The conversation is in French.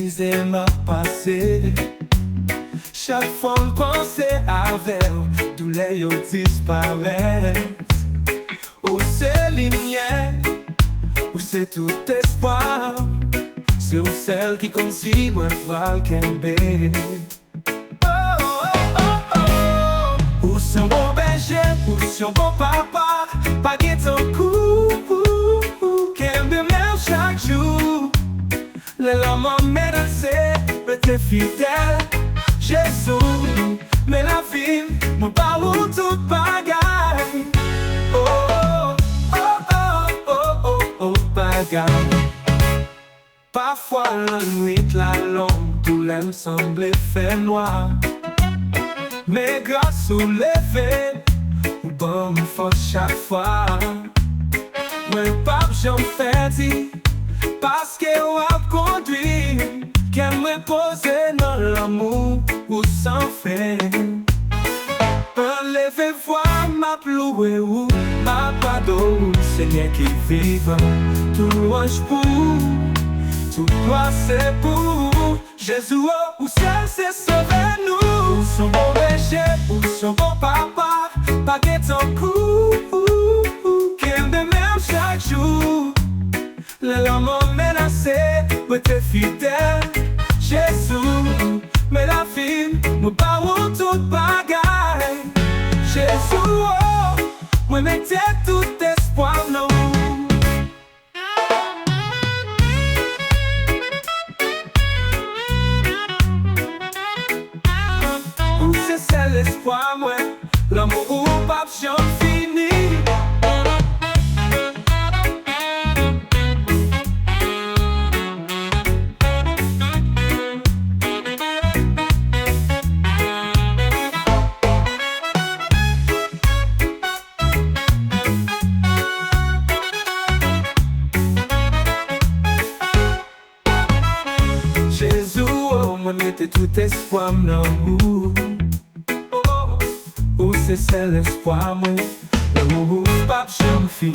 brisé m'a passé. Chaque fois penser avec, douleur yo disparaît. Où c'est lumière, où c'est tout espoir. C'est où celle qui consigne moi voir qu'elle belle. Où son bon berger, où son bon papa, pas guet ton coup, qu'elle me mêle chaque jour. Les larmes menacées, mais t'es fidèle. Jésus, mais la vie, mon parole toute bagaille. Oh, oh, oh, oh, oh, oh, bagaille. Parfois la nuit, la longue, tout l'aime semble fait noir. Mais grâce au lever, bon me faut chaque fois. Moi pape j'en fais dit, parce que on a conduit, qu'elle me pose dans l'amour ou sans fait. Enlevez voir ma ploué ou ma pardon, Seigneur qui vive, tout louange pour, tout gloire c'est pour Jésus, oh, où seul c'est sauver nous. Où son bon berger, où son bon papa, pas guet ton coup, qu'elle me même chaque jour. Les larmes menacées, mais t'es fidèle. Jésus, mais la vie, nous parlons toute bagaille. Jésus, oh, moi mettez tout espoir, non. Où c'est l'espoir, moi, l'amour ou pas, j'en finis. Jésus, oh, moi mettez tout espoir, non. Où c'est l'espoir, moi, l'amour ou pas, j'en finis.